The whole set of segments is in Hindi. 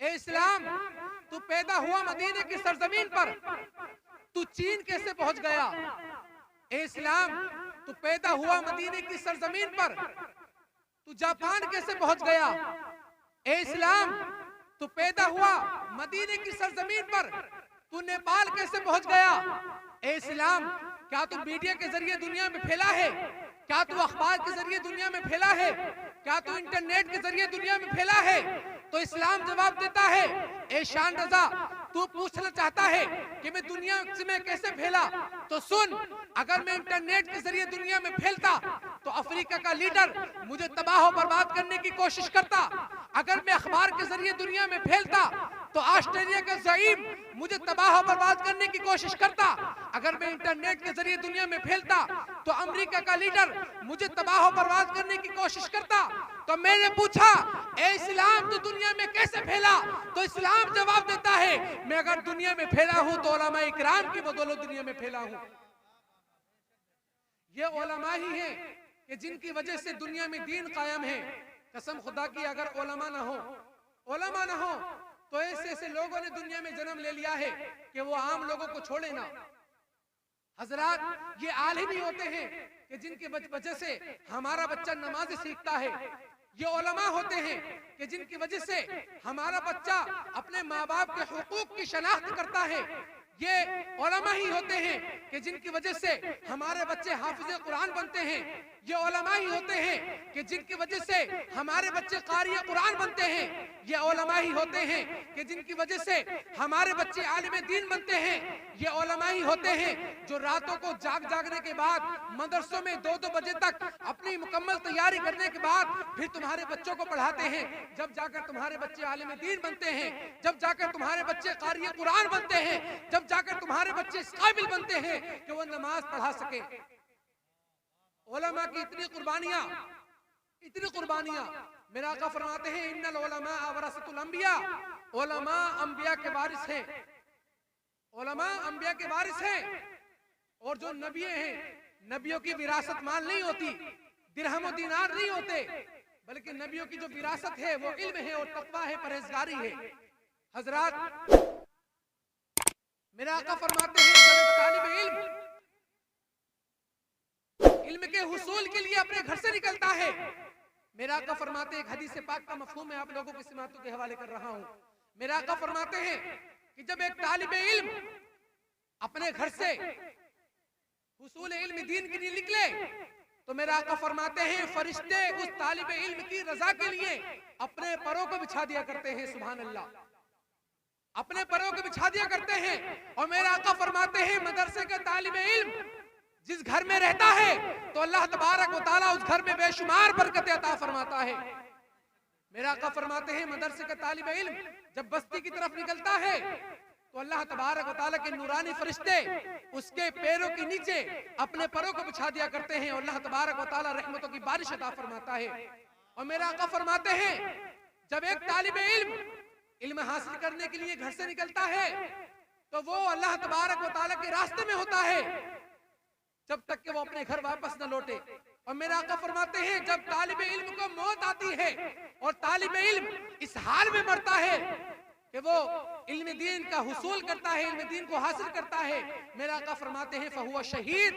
ए इस्लाम, तू पैदा हुआ मदीने की सरजमीन पर, तू चीन कैसे पहुंच गया? ए इस्लाम, तू पैदा हुआ मदीने की सरजमीन पर, तू जापान कैसे पहुंच गया? ए इस्लाम, तू पैदा हुआ मदीने की सरजमीन पर, तू नेपाल कैसे पहुंच गया? ए इस्लाम, क्या तू मीडिया के जरिए दुनिया में फैला है? क्या तू अखबार के जरिए दुनिया में फैला है? क्या तू इंटरनेट के जरिए दुनिया में फैला है? तो इस्लाम जवाब देता है, ए शान रजा, तू पूछना चाहता है कि मैं दुनिया में कैसे फैला, तो सुन, अगर मैं इंटरनेट के जरिए दुनिया में फैलता तो अफ्रीका का लीडर मुझे तबाह और बर्बाद करने की कोशिश करता। अगर मैं अखबार के जरिए दुनिया में फैलता तो ऑस्ट्रेलिया का ज़ईम मुझे तबाह और बर्बाद करने की कोशिश करता। अगर मैं इंटरनेट के जरिए दुनिया में फैलता तो अमेरिका का लीडर मुझे तबाह और बर्बाद करने की कोशिश करता। तो मैंने पूछा, ए इस्लाम, तू दुनिया में कैसे फैला? तो इस्लाम जवाब देता है, मैं अगर दुनिया में फैला हूं तो उलमा इकराम की बदौलत दुनिया में फैला हूं। ये उलमा ही हैं कि जिनकी वजह से दुनिया में दीन कायम है। कसम खुदा की, अगर उलमा ना हो तो ऐसे ऐसे लोगों ने दुनिया में जन्म ले लिया है कि वो आम लोगों को छोड़े ना। हजरात, ये आलिम ही होते हैं कि जिनकी वजह से हमारा बच्चा नमाज सीखता है। ये उलमा होते हैं कि जिनकी वजह से हमारा बच्चा अपने माँ बाप के हुकूक की शनाख्त करता है। ये उलमा ही होते हैं कि जिनकी वजह से हमारे बच्चे हाफिज कुरान बनते हैं। ये उलमा ही होते हैं कि जिनकी वजह से हमारे बच्चे कारी कुरान बनते हैं। ये उलमा ही होते हैं कि जिनकी वजह से हमारे बच्चे आलिम दीन बनते हैं। ये उलमा ही होते हैं जो रातों को जागने के बाद मदरसों में 2-2 बजे तक अपनी मुकम्मल तैयारी करने के बाद फिर तुम्हारे बच्चों को पढ़ाते हैं। जब जाकर तुम्हारे बच्चे आलिम दीन बनते हैं, जब जाकर तुम्हारे बच्चे कारी कुरान बनते हैं, जब जाकर तुम्हारे बच्चे इस काबिल बनते हैं कि वो नमाज पढ़ा सके। उलमा की इतनी कुर्बानियां। मेरा आका फरमाते हैं, इन्नल उलमा वरसतुल अंबिया, उलमा अंबिया के वारिस हैं। उलमा अंबिया के वारिस हैं। और जो नबी हैं, नबियों की विरासत माल नहीं होती, दिरहम और दीनार नहीं होते, बल्कि नबियों की जो विरासत है वो इल्म है और तकवा है, परहेजगारी है। हजरात, मेरा आका फरमाते हैं, जब एक तालिब इल्म के हुसूल के लिए अपने घर से निकलता है, मेरा आका फरमाते हैं, एक हदीस पाक का मफहूम मैं आप लोगों की समातों के हवाले कर रहा हूं। मेरा आका फरमाते हैं कि जब एक तालिब इल्म अपने घर से हुसूल इल्म दीन के लिए निकले तो मेरा आका फरमाते हैं, फरिश्ते उस तालिब इल्म की रजा के लिए अपने परों को बिछा दिया करते हैं। सुभान अल्लाह, अपने परों को बिछा दिया करते हैं। और मेरा आका फरमाते हैं, मदरसे के तालिब इल्म जिस घर में रहता है तो अल्लाह तबारक व तआला उस घर में बेशुमार बरकतें अता फरमाता है। मेरा आका फरमाते हैं, मदरसे का तालिब इल्म जब बस्ती की तरफ निकलता है तो अल्लाह तबारक व तआला के नूरानी फरिश्ते उसके पैरों के नीचे अपने परों को बिछा दिया करते हैं और अल्लाह तबारक व तआला रहमतों की बारिश अता फरमाता है। और मेरा आका फरमाते हैं, जब एक तालिब इल्म हासिल करने के लिए घर से निकलता है तो वो अल्लाह तबारक व तआला के रास्ते में होता है जब तक कि वो अपने घर वापस न लौटे। और मेरा आका फरमाते हैं, जब तालिब इल्म को मौत आती है और तालिब इल्म इस हाल में मरता है कि वो इल्म दीन का हुसूल करता है, इल्म दीन को हासिल करता है, मेरा आका फरमाते हैं, फहुवा शहीद,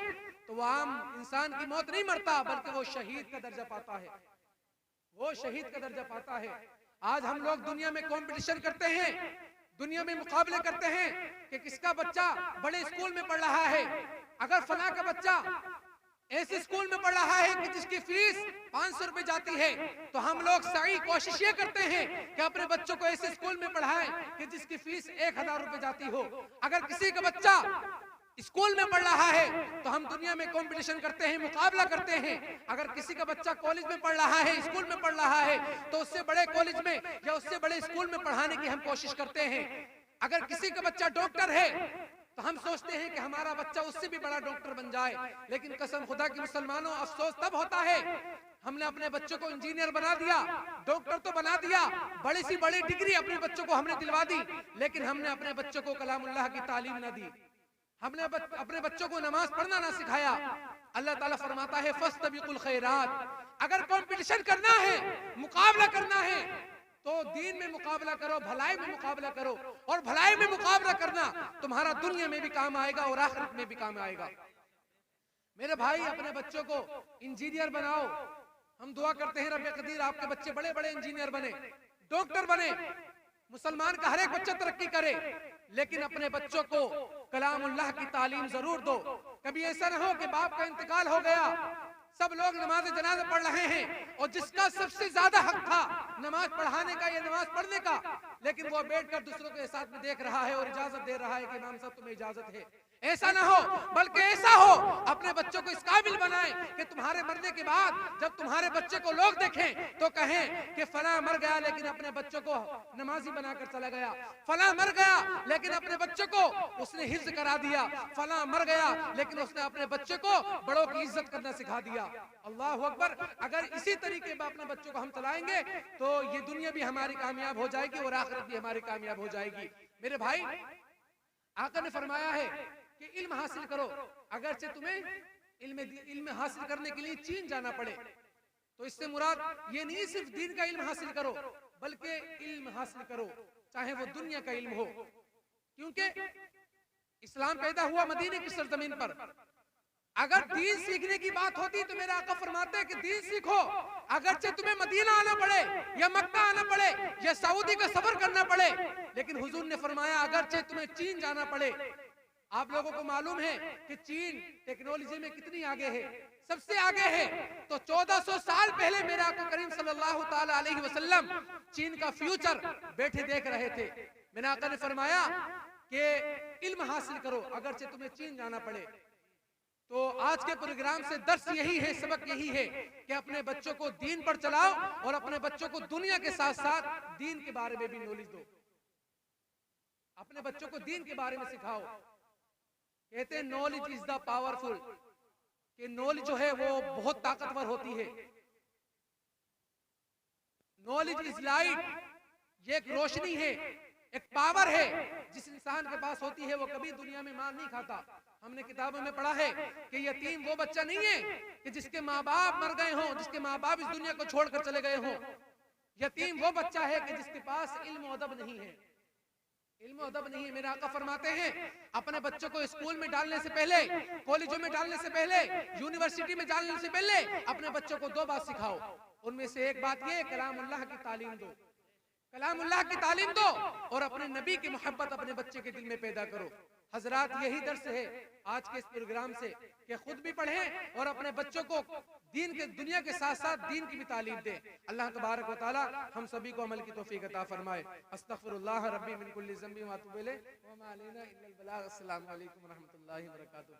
तो वो आम इंसान की मौत नहीं मरता बल्कि वो शहीद का दर्जा पाता है। वो शहीद का दर्जा पाता है। आज हम लोग दुनिया में कंपटीशन करते हैं, दुनिया में मुकाबले करते हैं कि किसका बच्चा बड़े स्कूल में पढ़ रहा है। अगर फला का बच्चा ऐसे स्कूल में पढ़ रहा है कि जिसकी फीस 500 रुपए जाती है तो हम लोग सही कोशिश ये करते हैं कि अपने बच्चों को ऐसे स्कूल में पढ़ाएं कि जिसकी फीस 1000 रुपए जाती हो। अगर किसी का बच्चा स्कूल में पढ़ रहा है तो हम दुनिया में कंपटीशन करते हैं, मुकाबला करते हैं। अगर किसी का बच्चा कॉलेज में पढ़ रहा है, स्कूल में पढ़ रहा है, तो उससे बड़े कॉलेज में या उससे बड़े स्कूल में पढ़ाने की हम कोशिश करते हैं। अगर किसी का बच्चा डॉक्टर है तो हम सोचते हैं कि हमारा बच्चा उससे भी बड़ा डॉक्टर बन जाए। लेकिन कसम खुदा की मुसलमानों, अफसोस तब होता है हमने अपने बच्चों को इंजीनियर बना दिया, डॉक्टर तो बना दिया, बड़ी सी बड़ी डिग्री अपने बच्चों को हमने दिलवा दी, लेकिन हमने अपने बच्चों को कलामुल्लाह की तालीम ना दी, हमने अपने बच्चों को नमाज पढ़ना ना सिखाया। अल्लाह ताला फरमाता है, फस्तबिकुल खैरात, अगर कंपटीशन करना है, मुकाबला करना है तो दीन में मुकाबला करो, भलाई मुकाबला करो, और भलाई में मुकाबला करना तुम्हारा दुनिया में भी काम आएगा और आखिरत में भी काम आएगा। मेरे भाई, अपने बच्चों को इंजीनियर बनाओ। हम दुआ करते हैं रब्बे कदीर आपके बच्चे बड़े बड़े इंजीनियर बने, डॉक्टर बने, मुसलमान का हर एक बच्चा तरक्की करे, लेकिन अपने बच्चों को कलामुल्लाह की तालीम जरूर दो। कभी ऐसा ना हो कि बाप का इंतकाल हो गया, सब लोग नमाज जनाजा पढ़ रहे हैं, और जिसका सबसे ज्यादा हक था नमाज पढ़ाने का या नमाज पढ़ने का, लेकिन वो बैठकर दूसरों के साथ में देख रहा है और इजाजत दे रहा है कि इमाम साहब तुम्हें इजाजत है। ऐसा ना हो, बल्कि ऐसा हो अपने बच्चों को इस काबिल बनाएं कि तुम्हारे मरने के बाद जब तुम्हारे बच्चे को लोग देखें तो कहें कि फला मर गया लेकिन अपने बच्चों को नमाजी बनाकर चला गया, फला मर गया लेकिन अपने बच्चों को उसने हिफ्ज करा दिया, फला मर गया लेकिन उसने अपने बच्चे को बड़ों की इज्जत करना सिखा दिया। अल्लाह अकबर। अगर इसी तरीके में अपने बच्चों को हम चलाएंगे तो ये दुनिया भी हमारी कामयाब हो जाएगी और आखिरत भी हमारी कामयाब हो जाएगी। मेरे भाई, आका ने फरमाया है कि इल्म हासिल करो, अगरचे तुम्हें इल्म हासिल करने के लिए चीन जाना पड़े। तो इससे मुराद ये नहीं सिर्फ दीन का इल्म हासिल करो, बल्कि इल्म हासिल करो चाहे वो दुनिया का इल्म हो, क्योंकि इस्लाम पैदा हुआ मदीने की सरजमीन पर। अगर दीन सीखने की बात होती तो मेरा आका फरमाते हैं कि दीन सीखो, अगरचे तुम्हें मदीना आना पड़े या मक्का आना पड़े या सऊदी का सफर करना पड़े, लेकिन हुजूर ने फरमाया अगरचे तुम्हें चीन जाना पड़े। आप लोगों को मालूम है कि चीन टेक्नोलॉजी में कितनी आगे है, सबसे आगे है। तो 1400 साल पहले मेरे आका करीम सल्लल्लाहु ताला अलैहि वसल्लम चीन का फ्यूचर बैठे देख रहे थे। मेरे आका ने फरमाया कि इल्म हासिल करो अगरचे तुम्हें चीन जाना पड़े। तो आज के प्रोग्राम से दर्स यही है, सबक यही है कि अपने बच्चों को दीन पर चलाओ और अपने बच्चों को दुनिया के साथ साथ दीन के बारे में भी नॉलेज दो। अपने बच्चों को दीन के बारे में सिखाओ। कहते हैं नॉलेज इज द पावरफुल, कि नॉलेज जो है वो बहुत ताकतवर होती है। नॉलेज इज लाइट, ये एक रोशनी है, एक पावर है, जिस इंसान के पास होती है वो कभी दुनिया में मार नहीं खाता। हमने किताबों में पढ़ा है कि यतीम वो बच्चा नहीं है कि जिसके माँ बाप मर गए हों, जिसके माँ बाप इस दुनिया को छोड़कर चले गए हों। यतीम वो बच्चा है कि जिसके पास इल्म और अदब नहीं है, इल्म अदब नहीं है। मेरे आका फरमाते हैं अपने बच्चों को स्कूल में डालने से पहले, कॉलेजों में डालने से पहले, यूनिवर्सिटी में डालने से पहले अपने बच्चों को 2 बात सिखाओ। उनमें से एक बात ये कलामुल्लाह की तालीम दो, कलामुल्लाह की तालीम दो, और अपने नबी की मोहब्बत अपने बच्चे के दिल में पैदा करो। हजरात, यही दर्स है आज के इस प्रोग्राम से कि खुद भी पढ़ें और अपने बच्चों को दीन के, दुनिया के साथ साथ दीन की भी तालीम दें। अल्लाह तबारक व तआला हम सभी को अमल की तौफीक अता फरमाए। अस्तगफिरुल्लाह रब्बी मिन कुल्ली ज़ंबि व अतूबु इलैहि व मा अलैना इल्लल बलाग। अस्सलामु अलैकुम व रहमतुल्लाहि व बरकातुहू।